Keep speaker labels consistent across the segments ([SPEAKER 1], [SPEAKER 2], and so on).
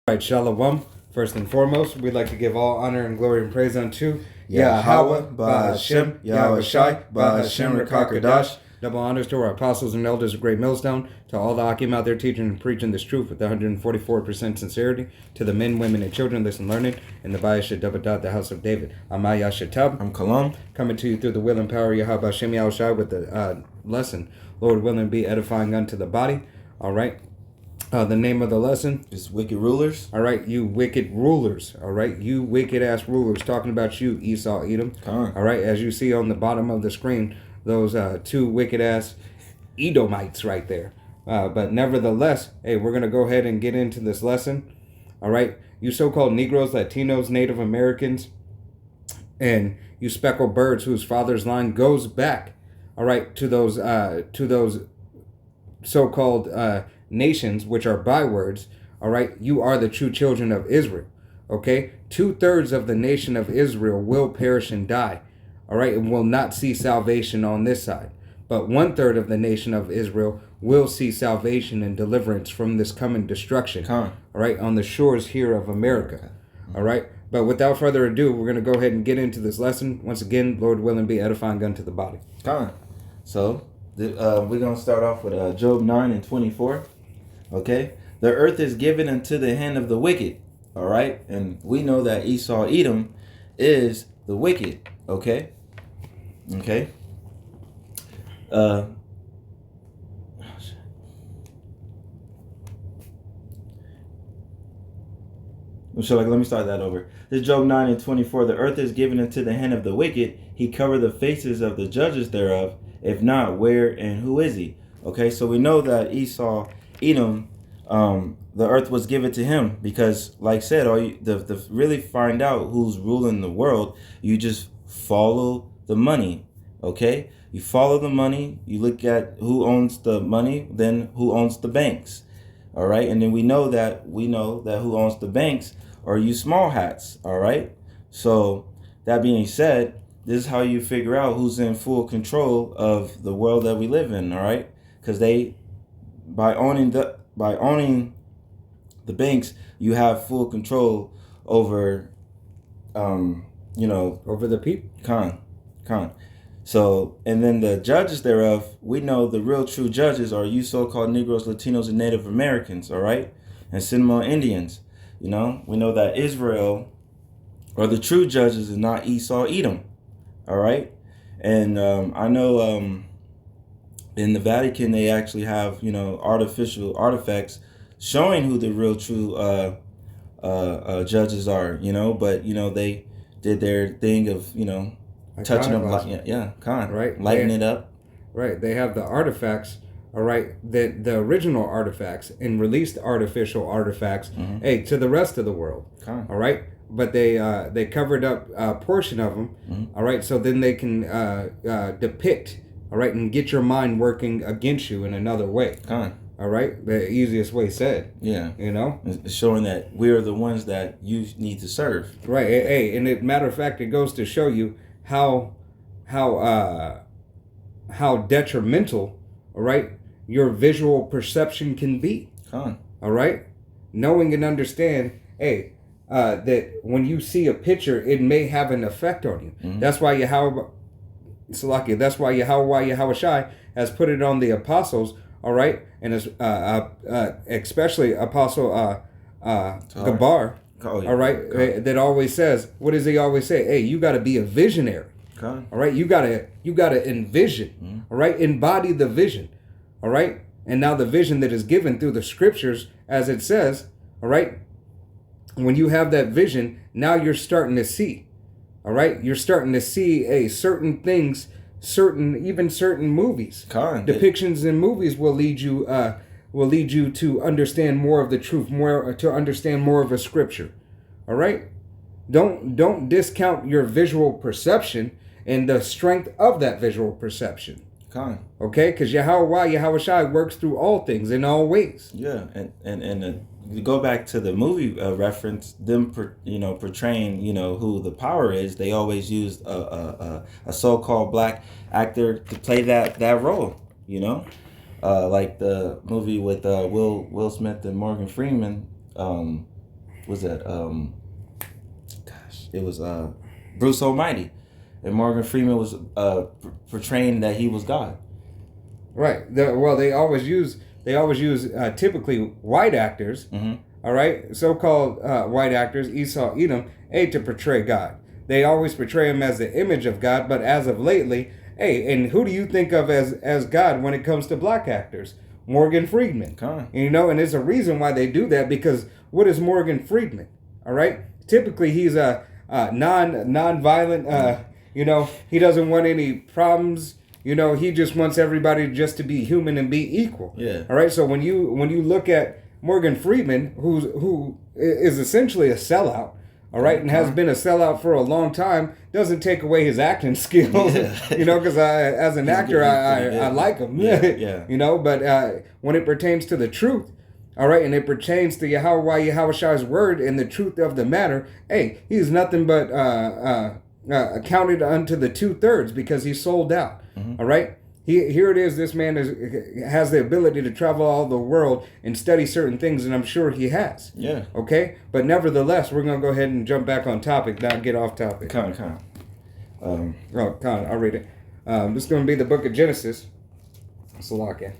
[SPEAKER 1] Right, Shalom. First and foremost, we'd like to give all honor and glory and praise unto
[SPEAKER 2] Yahweh, Ba'Hashem, Yahweh Shai, Ba'Hashem Rakakadash.
[SPEAKER 1] Double honors to our apostles and elders of Great Millstone, to all the Akim out there teaching and preaching this truth with 144% sincerity, to the men, women, and children listen learning in the Bayasha Dabadat, the house of David. I'm Maya Shatab.
[SPEAKER 2] I'm Kalam.
[SPEAKER 1] Coming to you through the will and power of Yahweh Hashem Yahweh Shai with the lesson, Lord willing, be edifying unto the body. All right. The name of the lesson
[SPEAKER 2] is Wicked Rulers.
[SPEAKER 1] All right, you wicked rulers. All right, you wicked ass rulers. Talking about you, Esau, Edom. All right, as you see on the bottom of the screen, those two wicked ass Edomites right there. But nevertheless, hey, we're gonna go ahead and get into this lesson. All right, you so-called Negroes, Latinos, Native Americans, and you speckled birds whose father's line goes back. All right, to those so-called nations, which are bywords. All right, you are the true children of Israel. Okay, 2/3 of the nation of Israel will perish and die. All right, and will not see salvation on this side, but 1/3 of the nation of Israel will see salvation and deliverance from this coming destruction. All right, on the shores here of America. All right, but without further ado, we're going to go ahead and get into this lesson. Once again, Lord willing, be edifying unto the body.
[SPEAKER 2] So we're going to start off with Job 9:24. Okay, the earth is given into the hand of the wicked. All right, and we know that Esau, Edom, is the wicked. Okay. Let me start that over. This is Job 9:24. The earth is given into the hand of the wicked. He covered the faces of the judges thereof. If not, where and who is he? Okay, so we know that Esau, Edom, the earth was given to him because, like I said, to really find out who's ruling the world, you just follow the money. Okay, you follow the money. You look at who owns the money, then who owns the banks. All right, and then we know that who owns the banks are you small hats. All right, so that being said, this is how you figure out who's in full control of the world that we live in. All right, because by owning the banks, you have full control over
[SPEAKER 1] over the people.
[SPEAKER 2] So, and then the judges thereof, we know the real true judges are you so-called Negroes, Latinos, and Native Americans, all right? And Seminole Indians. We know that Israel are the true judges and not Esau, Edom, all right? And I know in the Vatican, they actually have, artificial artifacts showing who the real true judges are, but, they did their thing of, touching them, lighting it up.
[SPEAKER 1] Right, they have the artifacts, all right, the original artifacts and released artificial artifacts, to the rest of the world, all right? But they covered up a portion of them, all right, so then they can depict, all right, and get your mind working against you in another way. All right, the easiest way said.
[SPEAKER 2] Yeah, it's showing that we are the ones that you need to serve.
[SPEAKER 1] Right. Hey, and matter of fact, it goes to show you how detrimental, all right, your visual perception can be. All right, knowing and understand, that when you see a picture, it may have an effect on you. That's why Yahweh Shai has put it on the apostles. All right, and as especially Apostle Gabar, all right, that always says, what does he always say? Hey, you got to be a visionary. All right, you gotta envision. All right, embody the vision. All right, and now the vision that is given through the scriptures, as it says, all right, when you have that vision, now you're starting to see. All right, you're starting to see certain things. Certain movies, depictions in movies will lead you to understand more of the truth, to understand more of a scripture. All right, don't discount your visual perception and the strength of that visual perception. Okay, because Yahweh Shai works through all things in all ways.
[SPEAKER 2] Yeah, and you go back to the movie reference, them portraying who the power is. They always used a so-called black actor to play that role. Like the movie with Will Smith and Morgan Freeman. was that it was Bruce Almighty, and Morgan Freeman was portraying that he was God.
[SPEAKER 1] Right. They always use typically white actors.
[SPEAKER 2] Mm-hmm.
[SPEAKER 1] All right, so-called white actors, Esau, Edom, to portray God. They always portray him as the image of God, but as of lately, and who do you think of as God when it comes to black actors? Morgan Freeman. And there's a reason why they do that, because what is Morgan Freeman? All right, typically he's a non-violent. He doesn't want any problems. He just wants everybody just to be human and be equal.
[SPEAKER 2] Yeah.
[SPEAKER 1] All right. So when you look at Morgan Freeman, who is essentially a sellout, all right, and has been a sellout for a long time, doesn't take away his acting skills, because as an actor, I like him, but when it pertains to the truth, all right, and it pertains to Yahushai's word and the truth of the matter, he's nothing but accounted unto the 2/3 because he sold out, all right. Here it is. This man has the ability to travel all the world and study certain things, and I'm sure he has.
[SPEAKER 2] Yeah.
[SPEAKER 1] Okay? But nevertheless, we're going to go ahead and jump back on topic, not get off topic.
[SPEAKER 2] Con.
[SPEAKER 1] I'll read it. This is going to be the book of Genesis. Salakia.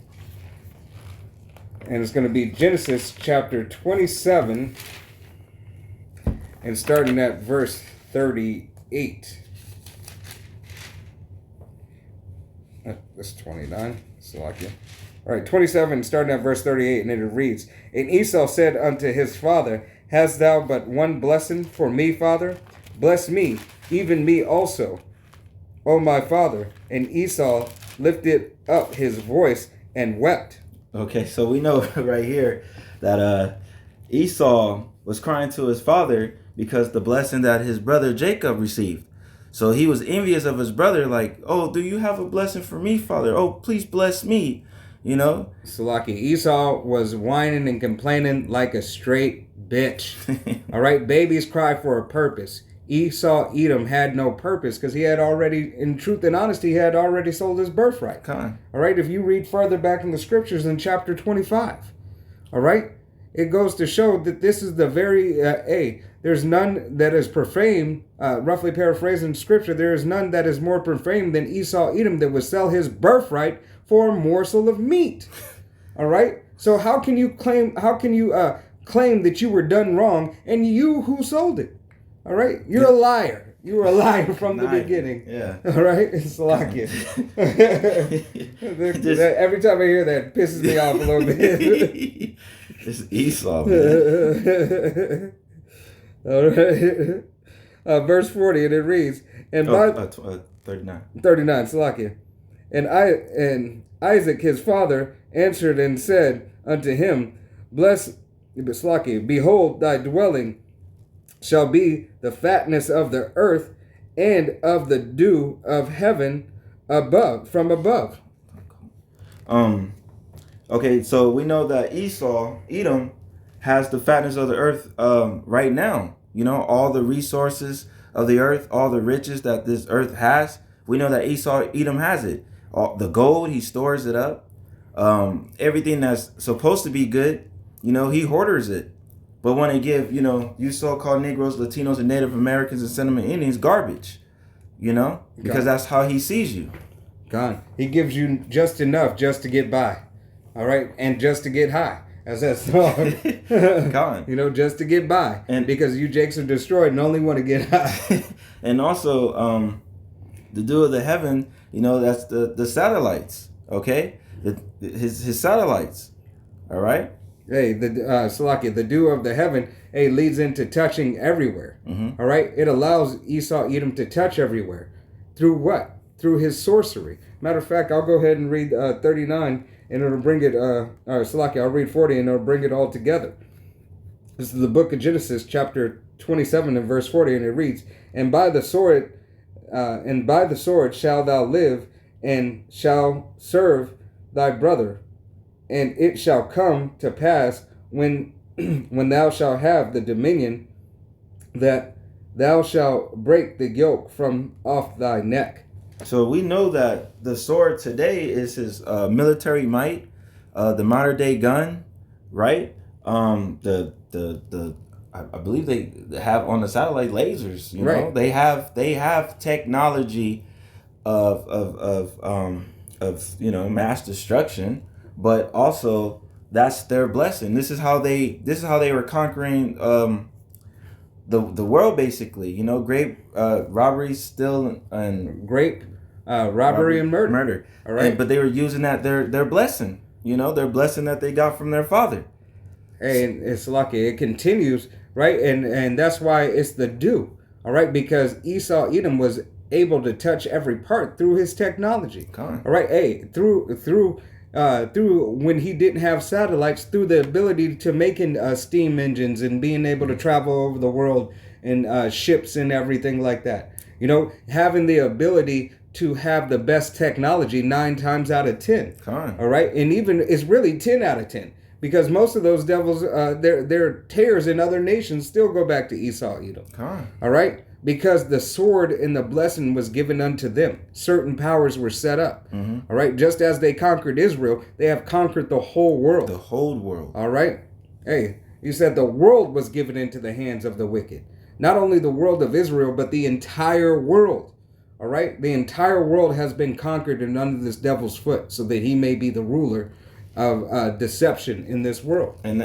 [SPEAKER 1] And it's going to be Genesis chapter 27, and starting at verse 38. That's 29. Salakia. All right, 27, starting at verse 38, and it reads, And Esau said unto his father, Hast thou but one blessing for me, father? Bless me, even me also, O my father. And Esau lifted up his voice and wept.
[SPEAKER 2] Okay, so we know right here that Esau was crying to his father because the blessing that his brother Jacob received. So he was envious of his brother, like, oh, do you have a blessing for me, father? Oh, please bless me,
[SPEAKER 1] Salaki, Esau was whining and complaining like a straight bitch. All right, babies cry for a purpose. Esau, Edom, had no purpose because he had already, in truth and honesty, he had already sold his birthright. All right, if you read further back in the scriptures in chapter 25, all right, it goes to show that this is the very, there's none that is profane, roughly paraphrasing scripture, there is none that is more profane than Esau, Edom, that would sell his birthright for a morsel of meat. All right? So how can you claim that you were done wrong, and you who sold it? All right? You're a liar. You were a liar from the beginning.
[SPEAKER 2] Yeah.
[SPEAKER 1] All right? It's like it. Every time I hear that, it pisses me off a little bit.
[SPEAKER 2] It's Esau, man.
[SPEAKER 1] All right. Verse 40, and it reads, and
[SPEAKER 2] 39.
[SPEAKER 1] 39, Salakia. And Isaac his father answered and said unto him, Salakia, behold, thy dwelling shall be the fatness of the earth and of the dew of heaven from above.
[SPEAKER 2] Okay, so we know that Esau, Edom, has the fatness of the earth right now. All the resources of the earth, all the riches that this earth has. We know that Esau, Edom has it. All the gold, he stores it up. Everything that's supposed to be good, he hoarders it. But when they give, you so-called Negroes, Latinos, and Native Americans and Sentiment Indians garbage, because that's how he sees you.
[SPEAKER 1] God, he gives you just enough just to get by. All right, and just to get high, as that song.
[SPEAKER 2] God.
[SPEAKER 1] Just to get by, and because you jakes are destroyed and only want to get high.
[SPEAKER 2] And also, the dew of the heaven, that's the satellites. Okay, his satellites. All right.
[SPEAKER 1] Hey, Salakia, the dew of the heaven, leads into touching everywhere.
[SPEAKER 2] Mm-hmm.
[SPEAKER 1] All right, it allows Esau, Edom to touch everywhere. Through what? Through his sorcery. Matter of fact, I'll go ahead and read 39. And it'll bring it, Salakia, I'll read 40 and it'll bring it all together. This is the book of Genesis, chapter 27 and verse 40, and it reads, And by the sword shalt thou live, and shall serve thy brother. And it shall come to pass when thou shalt have the dominion, that thou shalt break the yoke from off thy neck.
[SPEAKER 2] So we know that the sword today is his military might, the modern day gun, right? The I believe they have on the satellite lasers. You
[SPEAKER 1] Right.
[SPEAKER 2] know, they have technology of mass destruction, but also that's their blessing. This is how they were conquering the world, basically. You know, grape robbery, steal, and
[SPEAKER 1] grape robbery and murder. All right,
[SPEAKER 2] but they were using that their blessing. You know, their blessing that they got from their father.
[SPEAKER 1] And it's lucky it continues, right? And that's why it's the due. All right, because Esau Edom was able to touch every part through his technology. All right, hey, through when he didn't have satellites, through the ability to making steam engines and being able to travel over the world in ships and everything like that. You know, having the ability to have the best technology 9 times out of 10. All right, and even it's really 10 out of 10. Because most of those devils, their tears in other nations still go back to Esau Edom. All right? Because the sword and the blessing was given unto them. Certain powers were set up. All right? Just as they conquered Israel, they have conquered the whole world.
[SPEAKER 2] The whole world.
[SPEAKER 1] All right? Hey, you said the world was given into the hands of the wicked. Not only the world of Israel, but the entire world. All right? The entire world has been conquered and under this devil's foot so that he may be the ruler of deception in this world.
[SPEAKER 2] And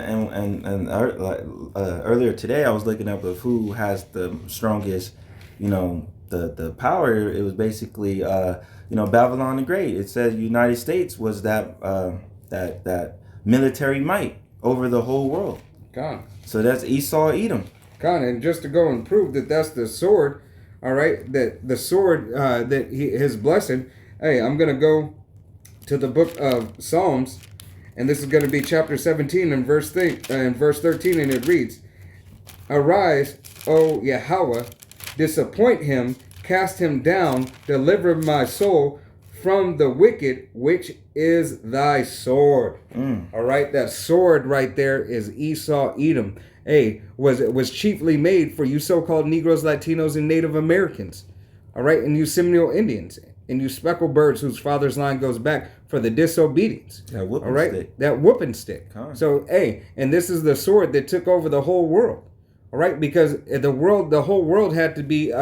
[SPEAKER 2] earlier today, I was looking up of who has the strongest, the power. It was basically, Babylon the Great. It said United States was that military might over the whole world.
[SPEAKER 1] God.
[SPEAKER 2] So that's Esau Edom.
[SPEAKER 1] God, and just to go and prove that that's the sword, all right, that the sword, his blessing. Hey, I'm gonna go to the book of Psalms. And this is going to be chapter 17 and verse 13, and it reads, "Arise, O Yahweh, disappoint him, cast him down, deliver my soul from the wicked, which is thy sword." All right, that sword right there is Esau Edom. Hey, was chiefly made for you so-called Negroes, Latinos, and Native Americans. All right, and you Seminole Indians. And you speckled birds whose father's line goes back for the disobedience.
[SPEAKER 2] That whooping stick.
[SPEAKER 1] That whooping stick. So, hey, and this is the sword that took over the whole world. All right, because the whole world had to be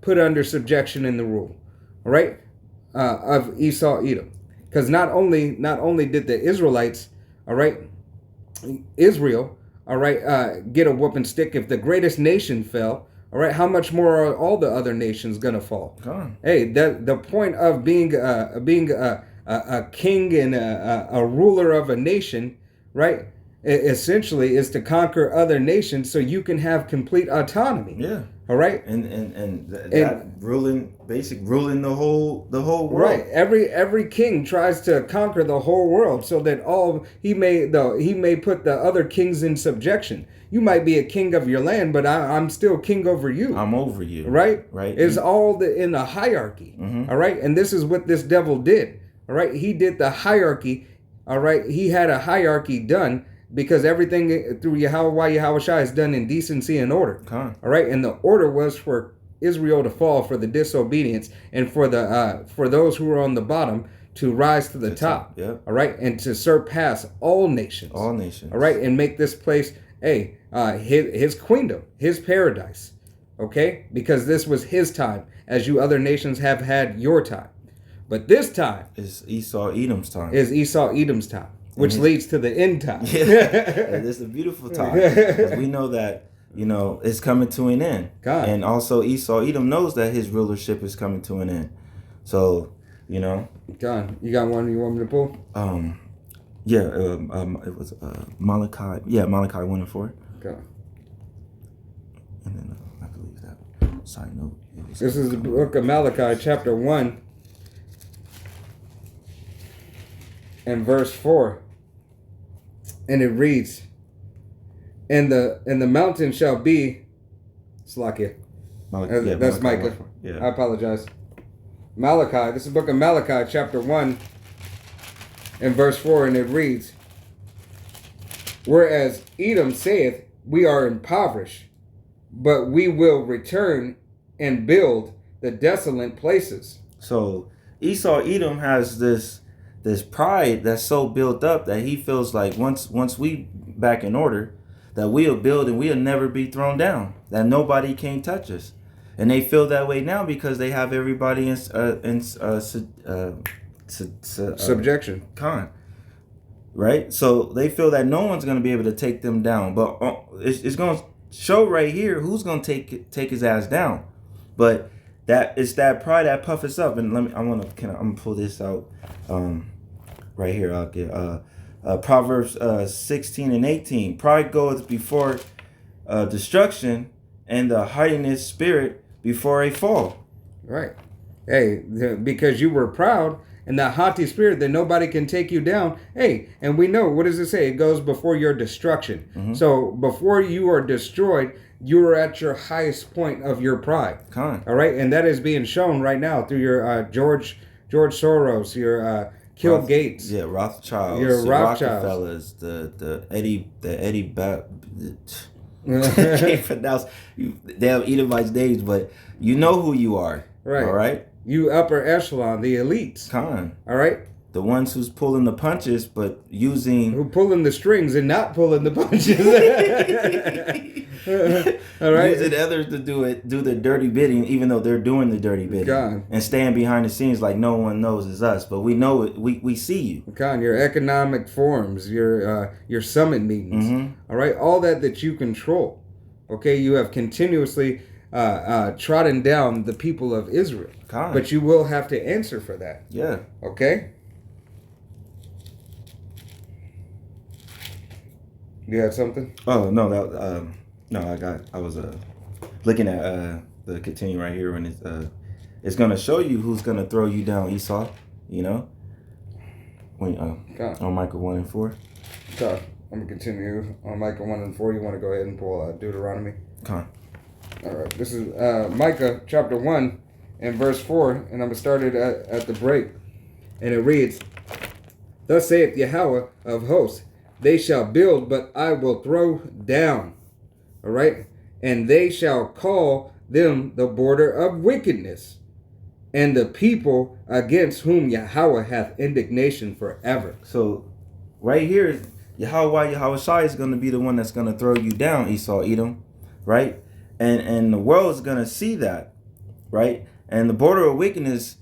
[SPEAKER 1] put under subjection in the rule. All right, of Esau Edom. Because not only did the Israelites, all right, Israel, all right, get a whooping stick. If the greatest nation fell, all right, how much more are all the other nations gonna fall? Hey, the point of being a king and a ruler of a nation, right? Essentially, is to conquer other nations so you can have complete autonomy.
[SPEAKER 2] Yeah.
[SPEAKER 1] All right.
[SPEAKER 2] And that ruling the whole world.
[SPEAKER 1] Right. Every king tries to conquer the whole world so that he may put the other kings in subjection. You might be a king of your land, but I'm still king over you.
[SPEAKER 2] I'm over you.
[SPEAKER 1] Right?
[SPEAKER 2] Right.
[SPEAKER 1] It's all in a hierarchy. All right. And this is what this devil did. All right. He did the hierarchy. All right. He had a hierarchy done because everything through Yahweh Shai is done in decency and order. All right. And the order was for Israel to fall for the disobedience and for those who were on the bottom to rise to the top.
[SPEAKER 2] Yep.
[SPEAKER 1] All right. And to surpass all nations.
[SPEAKER 2] All nations.
[SPEAKER 1] All right. And make this place his queendom, his paradise, okay? Because this was his time, as you other nations have had your time. But this time
[SPEAKER 2] is Esau Edom's time.
[SPEAKER 1] Which leads to the end time.
[SPEAKER 2] Yeah, this is a beautiful time. Because we know that, it's coming to an end.
[SPEAKER 1] God.
[SPEAKER 2] And also Esau Edom knows that his rulership is coming to an end. So,
[SPEAKER 1] God, you got one you want me to pull?
[SPEAKER 2] It was Malachi. Yeah, Malachi 1 and 4.
[SPEAKER 1] Okay.
[SPEAKER 2] And then I believe that side note.
[SPEAKER 1] This is the book of Malachi, chapter 1, and verse 4, and it reads, "And the mountain shall be," Slakia. That's Micah.
[SPEAKER 2] Yeah.
[SPEAKER 1] I apologize. Malachi. This is the book of Malachi, chapter 1. In verse 4, and it reads, "Whereas Edom saith, we are impoverished, but we will return and build the desolate places."
[SPEAKER 2] So Esau Edom has this pride that's so built up that he feels like once we back in order, that we'll build and we'll never be thrown down, that nobody can touch us. And they feel that way now because they have everybody in
[SPEAKER 1] subjection.
[SPEAKER 2] Right? So they feel that no one's going to be able to take them down. But it's going to show right here who's going to take his ass down. But that it's that pride that puffs up. And I'm gonna pull this out right here. I'll get Proverbs 16 and 18. Pride goeth before destruction, and the haughtiness spirit before a fall.
[SPEAKER 1] Right. Hey, because you were proud and that haughty spirit that nobody can take you down. Hey, and we know, what does it say? It goes before your destruction. Mm-hmm. So before you are destroyed, you are at your highest point of your pride. All right. And that is being shown right now through your George Soros, your Bill Gates.
[SPEAKER 2] Yeah, Rothschilds.
[SPEAKER 1] Your
[SPEAKER 2] Rockefellers, the Eddie can't pronounce damn Edomites names, but you know who you are.
[SPEAKER 1] Right.
[SPEAKER 2] All right.
[SPEAKER 1] You upper echelon, the elites. All right.
[SPEAKER 2] The ones who's pulling the punches, but who
[SPEAKER 1] pulling the strings and not pulling the punches. All right.
[SPEAKER 2] Using others to do the dirty bidding, even though they're doing the dirty bidding. And staying behind the scenes like no one knows is us, but we know it. We see you.
[SPEAKER 1] Your economic forums, your summit meetings. Mm-hmm. All right. All that you control. Okay. You have continuously trodden down the people of Israel. But you will have to answer for that.
[SPEAKER 2] Yeah.
[SPEAKER 1] Okay. You had something?
[SPEAKER 2] Oh no, I was looking at the continue right here, and it's gonna show you who's gonna throw you down, Esau. You know, when on Micah 1 and 4.
[SPEAKER 1] I'm gonna continue on Micah 1 and 4. You want to go ahead and pull Deuteronomy?
[SPEAKER 2] All
[SPEAKER 1] right. This is Micah chapter 1 and verse 4, and I'm gonna start it at the break, and it reads, "Thus saith Yahweh of hosts, they shall build, but I will throw down." All right. "And they shall call them the border of wickedness, and the people against whom Yahweh hath indignation forever."
[SPEAKER 2] So right here, Yahweh Shai is going to be the one that's going to throw you down, Esau, Edom. Right. And the world is going to see that. Right. And the border of wickedness,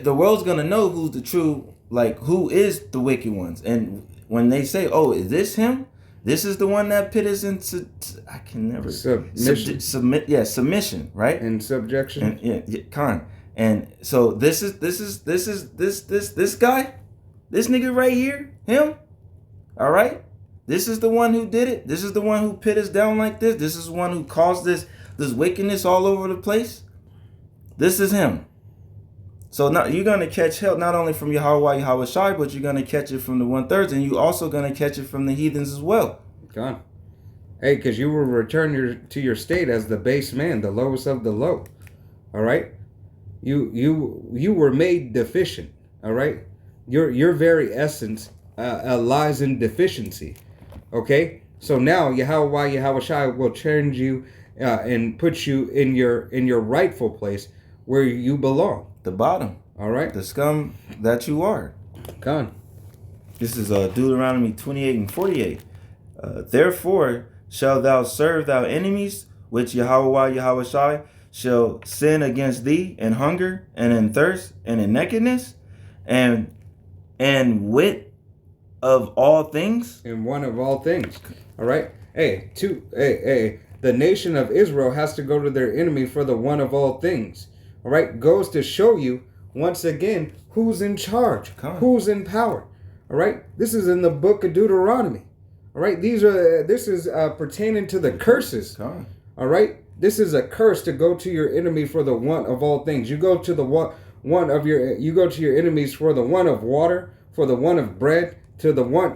[SPEAKER 2] the world's going to know who's the true, who is the wicked ones. And when they say, "Oh, is this him? This is the one that pit us into," I can never
[SPEAKER 1] submission.
[SPEAKER 2] Submission, right?
[SPEAKER 1] And subjection.
[SPEAKER 2] And And so this guy, this nigga right here, him. All right. This is the one who did it. This is the one who pit us down like this. This is the one who caused this wickedness all over the place. This is him. So now you're going to catch hell not only from Yahweh Shai, but you're going to catch it from the 1/3, and you also going to catch it from the heathens as well.
[SPEAKER 1] God. Hey, because you will return to your state as the base man, the lowest of the low. All right. You were made deficient. All right. Your very essence lies in deficiency. Okay. So now Yahweh Shai will change you and put you in your rightful place where you belong.
[SPEAKER 2] The bottom.
[SPEAKER 1] All right.
[SPEAKER 2] The scum that you are.
[SPEAKER 1] Gone.
[SPEAKER 2] This is Deuteronomy 28 and 48. Therefore shall thou serve thy enemies, which Yahweh Shai shall sin against thee in hunger and in thirst and in nakedness and wit of all things.
[SPEAKER 1] And one of all things. All right. Hey, the nation of Israel has to go to their enemy for the one of all things. All right, goes to show you once again who's in charge, who's in power. All right, this is in the book of Deuteronomy. All right, this is pertaining to the curses. All right, this is a curse to go to your enemy for the one of all things. You go to you go to your enemies for the one of water, for the one of bread, to the one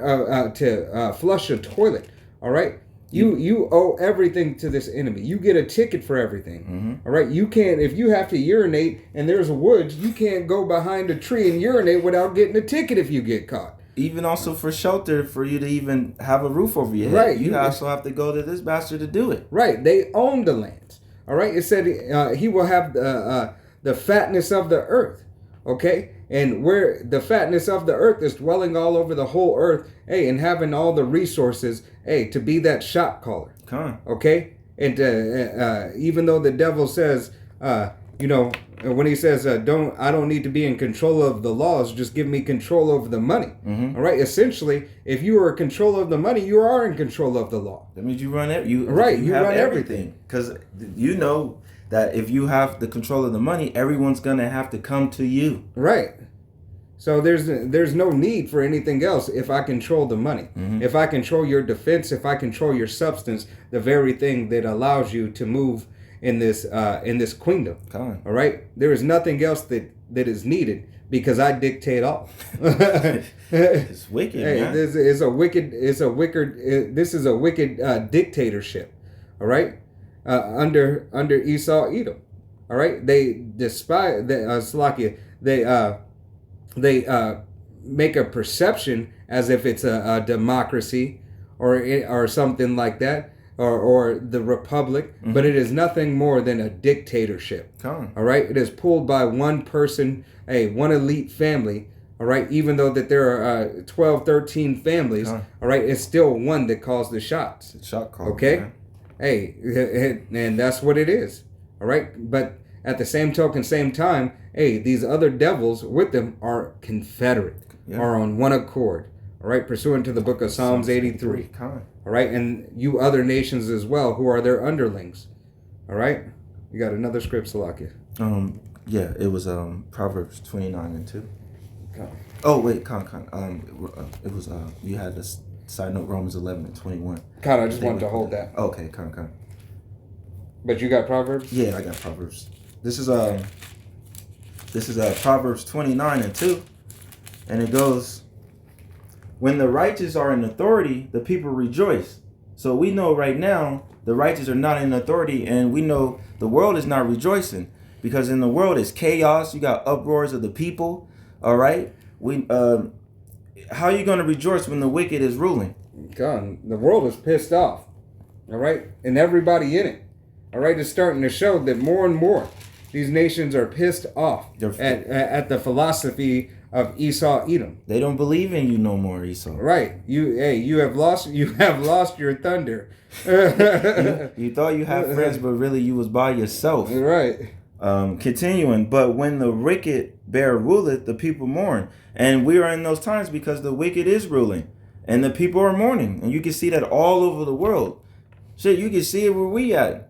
[SPEAKER 1] to flush a toilet. All right. You owe everything to this enemy. You get a ticket for everything. Mm-hmm. All right. You can't, if you have to urinate and there's woods, you can't go behind a tree and urinate without getting a ticket if you get caught.
[SPEAKER 2] Even also for shelter, for you to even have a roof over your head. Right. You also have to go to this bastard to do it.
[SPEAKER 1] Right. They own the lands. All right. It said he will have the fatness of the earth. Okay. And where the fatness of the earth is dwelling all over the whole earth, hey, and having all the resources, hey, to be that shot caller. Okay? And even though the devil says, when he says, I don't need to be in control of the laws, just give me control over the money. All right? Essentially, if you are in control of the money, you are in control of the law.
[SPEAKER 2] That means you run it. You run everything. Because you know that if you have the control of the money, everyone's going to have to come to you.
[SPEAKER 1] Right. So there's no need for anything else if I control the money. If I control your defense, if I control your substance, the very thing that allows you to move in this kingdom. All right? There is nothing else that is needed because I dictate all.
[SPEAKER 2] It's wicked, man.
[SPEAKER 1] This is a wicked dictatorship. All right? Under Esau, Edom. All right? They despise Salakia. They make a perception as if it's a democracy or something like that, or the republic, but it is nothing more than a dictatorship. All right? It is pulled by one person, one elite family. All right? Even though that there are 12, 13 families, all right, it's still one that calls the shots.
[SPEAKER 2] It's shot call.
[SPEAKER 1] Okay?
[SPEAKER 2] Man.
[SPEAKER 1] Hey, and that's what it is. All right? But at the same time, these other devils with them are confederate, are on one accord. All right, pursuant to the book of Psalms 83. All right, and you other nations as well who are their underlings. All right, you got another script, Salakia.
[SPEAKER 2] Yeah, it was Proverbs 29:2. Oh wait, it was you had this side note Romans 11:21.
[SPEAKER 1] I just wanted to hold that.
[SPEAKER 2] Okay,
[SPEAKER 1] But you got Proverbs?
[SPEAKER 2] Yeah, I got Proverbs. This is Proverbs 29:2, and it goes, when the righteous are in authority, the people rejoice. So we know right now the righteous are not in authority, and we know the world is not rejoicing because in the world it's chaos. You got uproars of the people. All right, how are you going to rejoice when the wicked is ruling?
[SPEAKER 1] God, the world is pissed off. All right, and everybody in it. All right, it's starting to show that more and more these nations are pissed off at the philosophy of Esau, Edom.
[SPEAKER 2] They don't believe in you no more, Esau.
[SPEAKER 1] Right. You have lost your thunder.
[SPEAKER 2] you thought you had friends, but really you was by yourself.
[SPEAKER 1] Right.
[SPEAKER 2] Continuing, but when the wicked bear ruleth, the people mourn. And we are in those times because the wicked is ruling. And the people are mourning. And you can see that all over the world. Shit, you can see it where we at.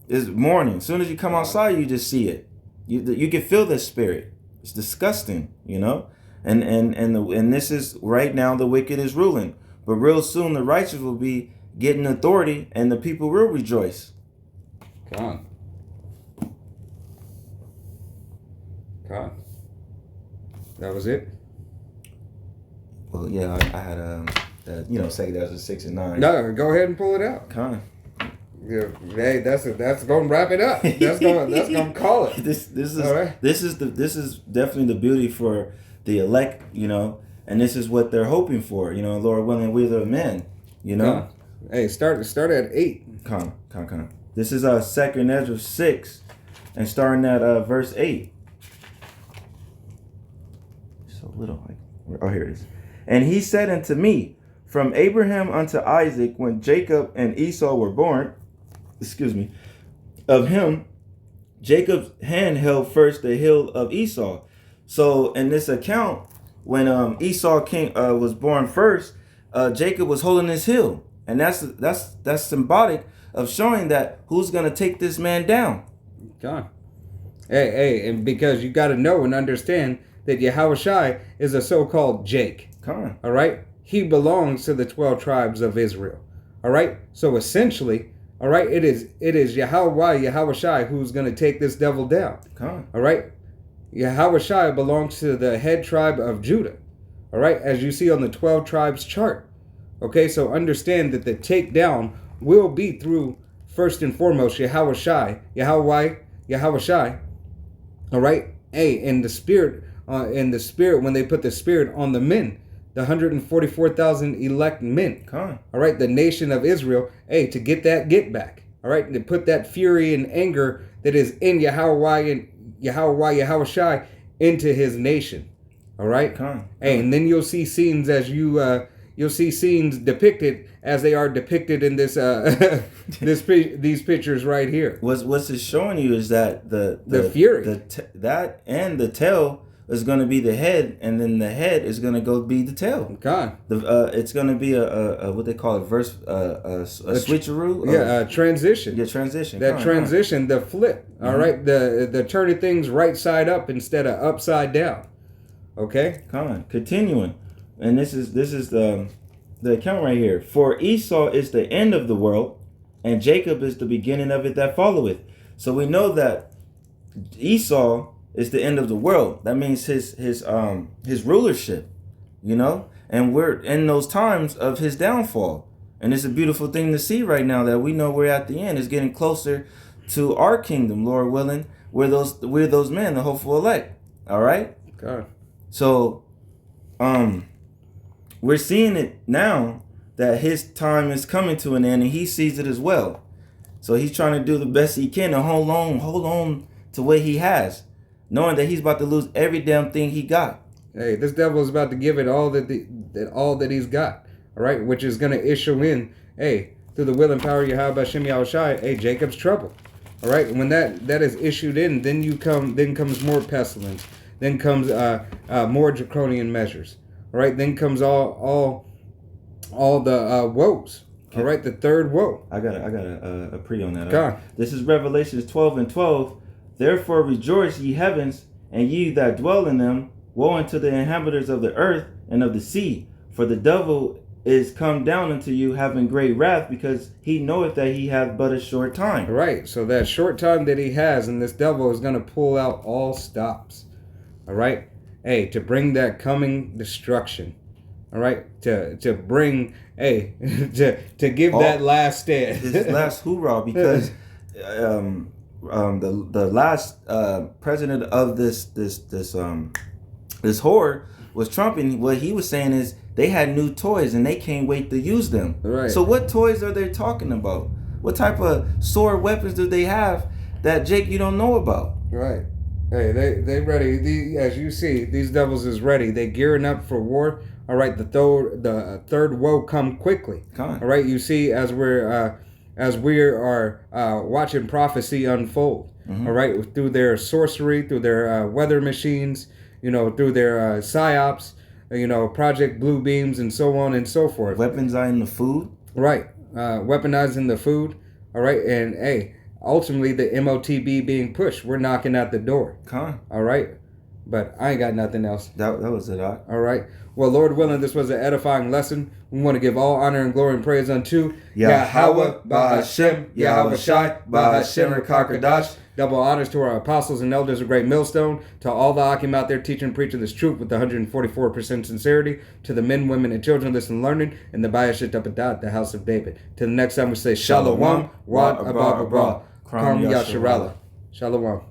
[SPEAKER 2] It's mourning. As soon as you come outside, you just see it. You can feel the spirit. It's disgusting, you know? And this is right now the wicked is ruling. But real soon the righteous will be getting authority and the people will rejoice.
[SPEAKER 1] God. That was it?
[SPEAKER 2] Well, yeah, I had Second Ezra 6 and 9.
[SPEAKER 1] No, go ahead and pull it out. Yeah, hey, that's gonna wrap it up. That's gonna call it.
[SPEAKER 2] This is definitely the beauty for the elect, you know, and this is what they're hoping for, you know. Lord willing, we the men, you know.
[SPEAKER 1] Hey, start at 8.
[SPEAKER 2] This is 2 Ezra 6, and starting at verse 8. So little, here it is. And he said unto me, from Abraham unto Isaac, when Jacob and Esau were born, of him, Jacob's hand held first the heel of Esau. So in this account, when Esau was born first, Jacob was holding his heel, and that's symbolic of showing that who's gonna take this man down.
[SPEAKER 1] God. Hey, and because you got to know and understand that Yahushua is a so-called Jake.
[SPEAKER 2] All
[SPEAKER 1] right, he belongs to the 12 tribes of Israel. All right, so essentially, all right, it is Yahushua who's going to take this devil down. All right, Yahushua belongs to the head tribe of Judah. All right, as you see on the 12 tribes chart. Okay, so understand that the takedown will be through, first and foremost, Yahushua. All right, in the spirit, when they put the spirit on the men, the 144,000 elect men. All right, the nation of Israel, to get back. All right, to put that fury and anger that is in Yahushua into his nation. All right. Hey, and then you'll see scenes you'll see scenes depicted as they are depicted in this these pictures right here.
[SPEAKER 2] What's it showing you is that
[SPEAKER 1] the fury,
[SPEAKER 2] that and the tail is going to be the head, and then the head is going to go be the tail.
[SPEAKER 1] God,
[SPEAKER 2] it's going to be a what they call a switcheroo.
[SPEAKER 1] Yeah, transition.
[SPEAKER 2] Yeah, transition.
[SPEAKER 1] That transition, the flip. All right, the turning things right side up instead of upside down. Okay.
[SPEAKER 2] Continuing, and this is the account right here. For Esau is the end of the world, and Jacob is the beginning of it that followeth. So we know that Esau is the end of the world. That means his rulership, you know, and we're in those times of his downfall. And it's a beautiful thing to see right now that we know we're at the end. It's getting closer to our kingdom, Lord willing. We're those men, the hopeful elect. All right.
[SPEAKER 1] God.
[SPEAKER 2] So, we're seeing it now that his time is coming to an end, and he sees it as well. So he's trying to do the best he can to hold on to what he has, knowing that he's about to lose every damn thing he got.
[SPEAKER 1] Hey, this devil is about to give it all that he's got. All right, which is going to issue in, hey, through the will and power of Yahweh Hashem Yahushai, hey, Jacob's trouble. All right, when that is issued in, then comes more pestilence. Then comes more draconian measures. All right. Then comes all the woes. All right. The third woe.
[SPEAKER 2] I got a pre on that. God. This is Revelations 12:12. Therefore rejoice, ye heavens, and ye that dwell in them. Woe unto the inhabitants of the earth and of the sea, for the devil is come down unto you, having great wrath, because he knoweth that he hath but a short time.
[SPEAKER 1] Right. So that short time that he has, and this devil is going to pull out all stops. All right, hey, to bring that coming destruction. All right, to bring, hey, to give that last stand,
[SPEAKER 2] his last hoorah, because the last president of this whore was Trump, and what he was saying is they had new toys and they can't wait to use them.
[SPEAKER 1] Right.
[SPEAKER 2] So what toys are they talking about? What type of sword weapons do they have that, Jake, you don't know about?
[SPEAKER 1] Right. Hey, they ready. As you see, these devils is ready. They gearing up for war. All right, the third woe come quickly. All right, you see, as we are watching prophecy unfold. Mm-hmm. All right, through their sorcery, through their weather machines, you know, through their psyops, you know, Project Blue Beams, and so on and so forth.
[SPEAKER 2] Weaponizing the food.
[SPEAKER 1] Right, weaponizing the food. All right, and hey. Ultimately, the MOTB being pushed. We're knocking at the door. All right? But I ain't got nothing else.
[SPEAKER 2] That was it, all
[SPEAKER 1] right? Well, Lord willing, this was an edifying lesson. We want to give all honor and glory and praise unto Yahweh, Bahashem, Yahweh Shai, Bahashem, Rakakadash. Double honors to our apostles and elders of Great Millstone, to all the Akim out there teaching and preaching this truth with 144% sincerity, to the men, women, and children listening learning in the Bayashit Abadat, the house of David. Till the next time we say Shalom, Wad Abba Abba, Karm Yasharala. Shalom.